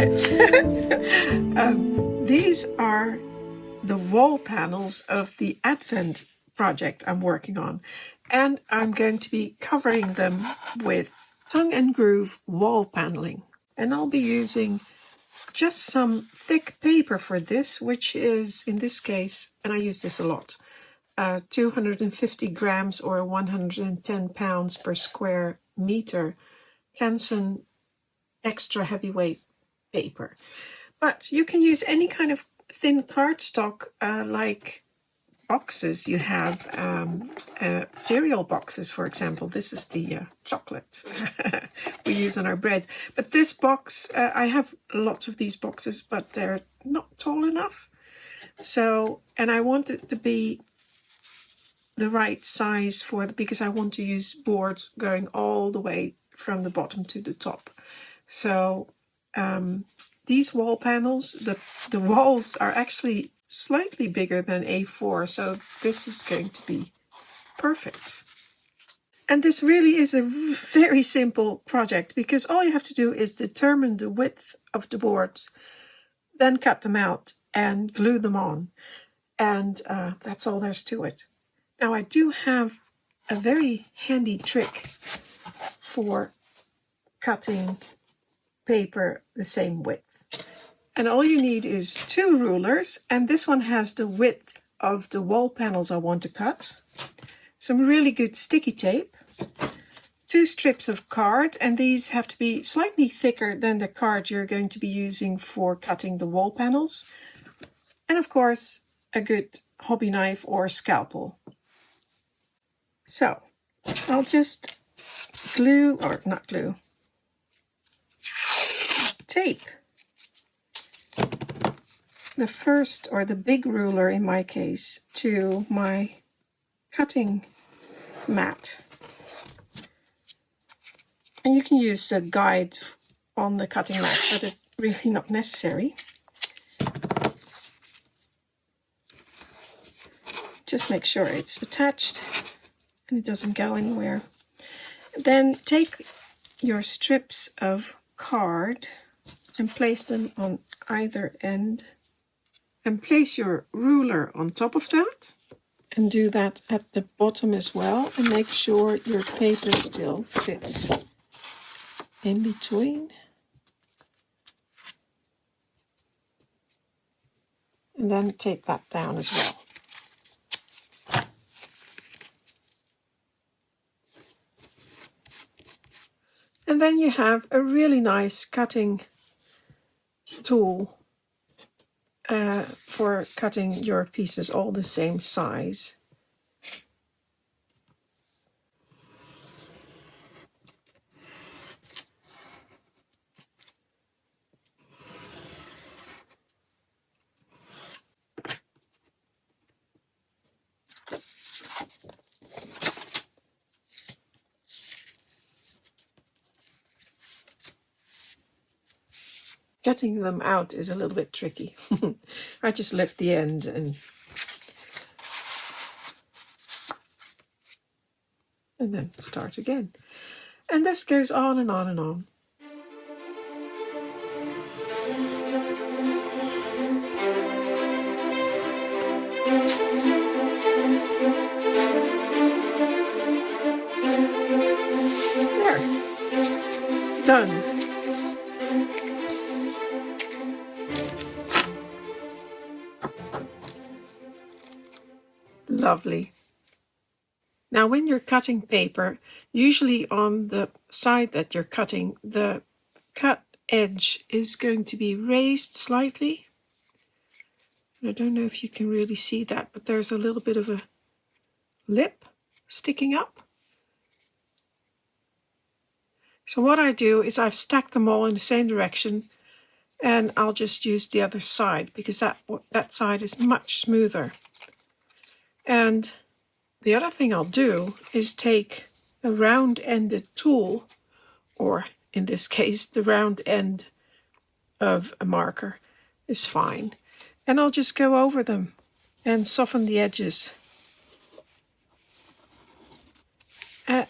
it. These are the wall panels of the Advent project I'm working on, and I'm going to be covering them with tongue and groove wall paneling. And I'll be using just some thick paper for this, which is, in this case, and I use this a lot, 250 grams or 110 pounds per square meter Canson extra heavyweight paper. But you can use any kind of thin cardstock, like boxes you have, cereal boxes, for example. This is the chocolate we use on our bread. But this box, I have lots of these boxes, but they're not tall enough. So, and I want it to be the right size because I want to use boards going all the way from the bottom to the top. So these wall panels, the walls are actually slightly bigger than A4, so this is going to be perfect. And this really is a very simple project, because all you have to do is determine the width of the boards, then cut them out and glue them on. And that's all there's to it. Now, I do have a very handy trick for cutting paper the same width. And all you need is 2 rulers, and this one has the width of the wall panels I want to cut, some really good sticky tape, 2 strips of card, and these have to be slightly thicker than the card you're going to be using for cutting the wall panels, and of course a good hobby knife or scalpel. So I'll just tape the first, or the big ruler in my case, to my cutting mat. And you can use the guide on the cutting mat, but it's really not necessary. Just make sure it's attached and it doesn't go anywhere. Then take your strips of card and place them on either end, and place your ruler on top of that, and do that at the bottom as well, and make sure your paper still fits in between. And then take that down as well. And then you have a really nice cutting tool for cutting your pieces all the same size. Cutting them out is a little bit tricky. I just lift the end and then start again. And this goes on and on and on. There. Done. Lovely. Now, when you're cutting paper, usually on the side that you're cutting, the cut edge is going to be raised slightly. I don't know if you can really see that, but there's a little bit of a lip sticking up. So what I do is I've stacked them all in the same direction, and I'll just use the other side because that side is much smoother. And the other thing I'll do is take a round-ended tool, or in this case, the round end of a marker is fine. And I'll just go over them and soften the edges.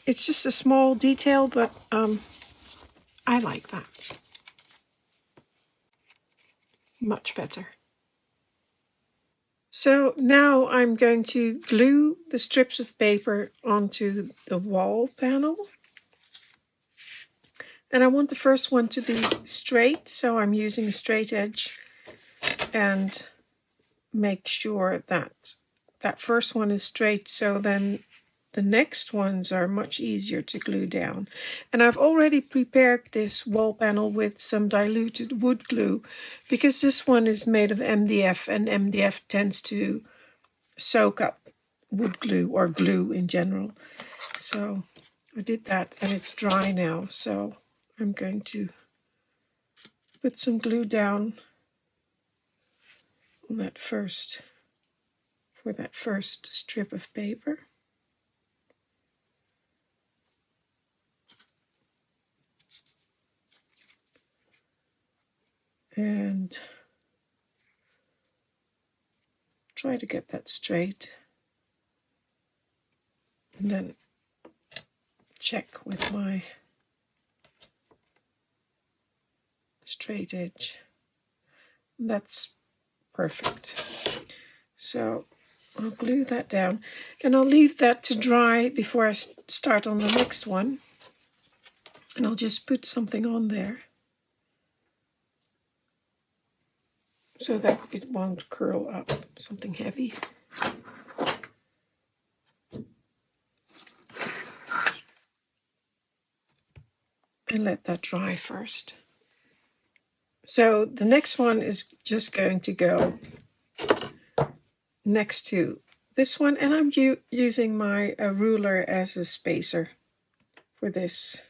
It's just a small detail, but I like that. Much better. So now I'm going to glue the strips of paper onto the wall panel. And I want the first one to be straight, so I'm using a straight edge and make sure that that first one is straight, so then the next ones are much easier to glue down. And I've already prepared this wall panel with some diluted wood glue because this one is made of MDF, and MDF tends to soak up wood glue or glue in general. So I did that and it's dry now, so I'm going to put some glue down on that first, for that first strip of paper. And try to get that straight. And then check with my straight edge. That's perfect. So I'll glue that down and I'll leave that to dry before I start on the next one. And I'll just put something on there so that it won't curl up, something heavy. And let that dry first. So the next one is just going to go next to this one, and I'm using my ruler as a spacer for this.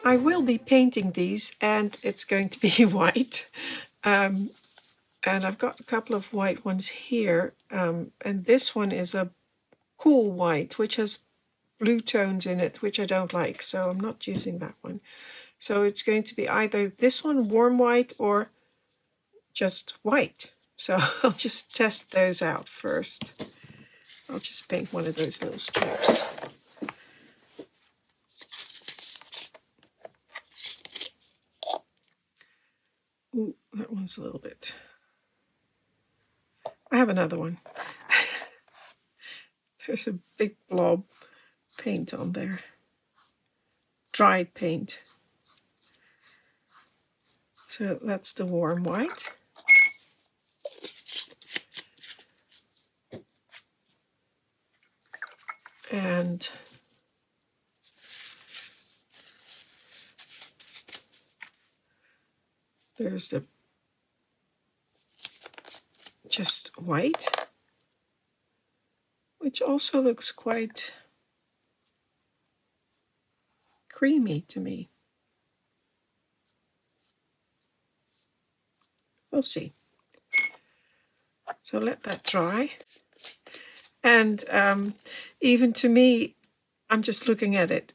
I will be painting these, and it's going to be white. And I've got a couple of white ones here. And this one is a cool white, which has blue tones in it, which I don't like. So I'm not using that one. So it's going to be either this one, warm white, or just white. So I'll just test those out first. I'll just paint one of those little strips. Ooh, that one's a little bit. I have another one. There's a big blob paint on there. Dried paint. So that's the warm white. And there's the just white, which also looks quite creamy to me. We'll see. So let that dry. And even to me, I'm just looking at it.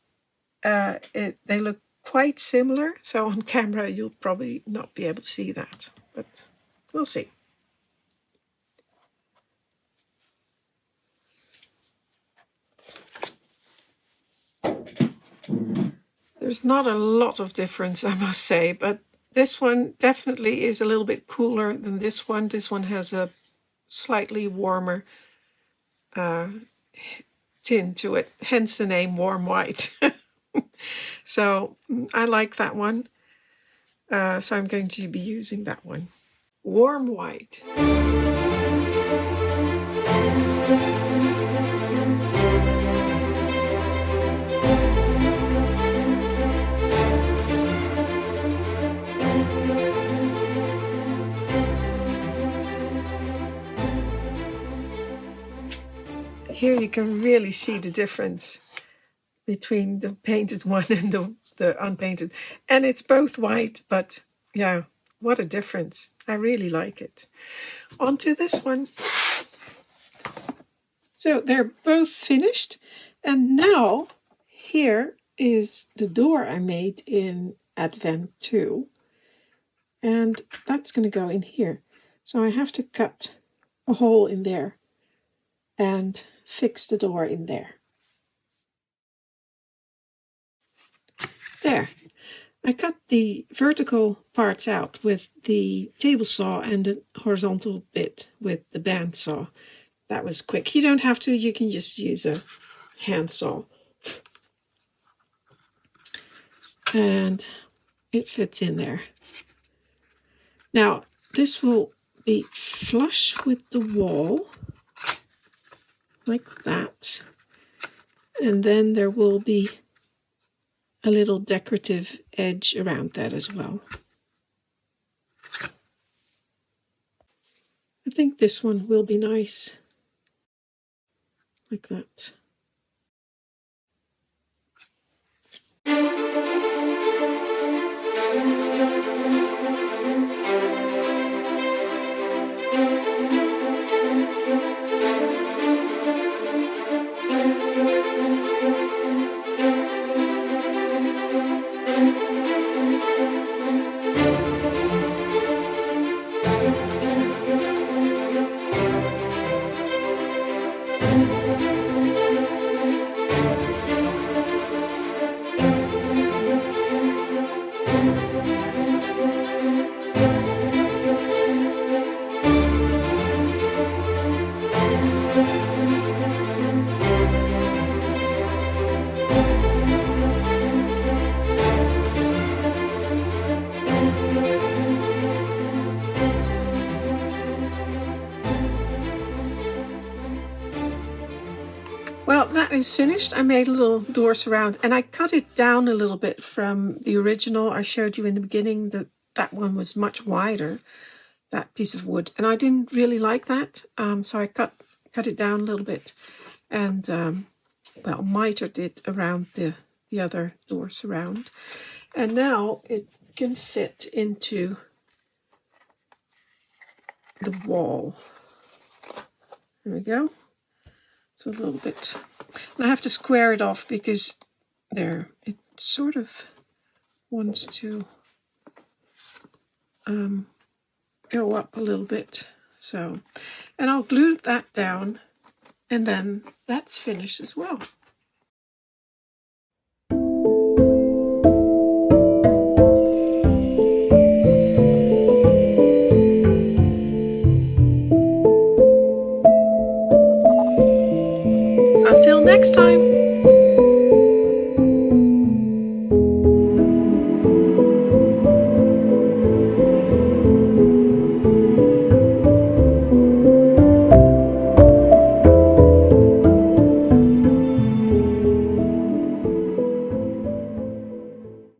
They look quite similar. So on camera, you'll probably not be able to see that, but we'll see. There's not a lot of difference, I must say, but this one definitely is a little bit cooler than this one. This one has a slightly warmer tint to it, hence the name Warm White. So I like that one. So I'm going to be using that one. Warm White. Here you can really see the difference between the painted one and the unpainted. And it's both white, but yeah, what a difference. I really like it. On to this one. So they're both finished. And now here is the door I made in Advent 2. And that's going to go in here. So I have to cut a hole in there and fix the door in there. There. I cut the vertical parts out with the table saw and the horizontal bit with the bandsaw. That was quick. You don't have to, you can just use a handsaw. And it fits in there. Now, this will be flush with the wall, like that. And then there will be a little decorative edge around that as well. I think this one will be nice, like that. Well, that is finished. I made little doors around and I cut it down a little bit from the original I showed you in the beginning. That one was much wider, that piece of wood, and I didn't really like that, so I cut it down a little bit and well, mitered it around the other door surround, and now it can fit into the wall. There we go. So a little bit, and I have to square it off because there it sort of wants to go up a little bit. So, and I'll glue that down, and then that's finished as well.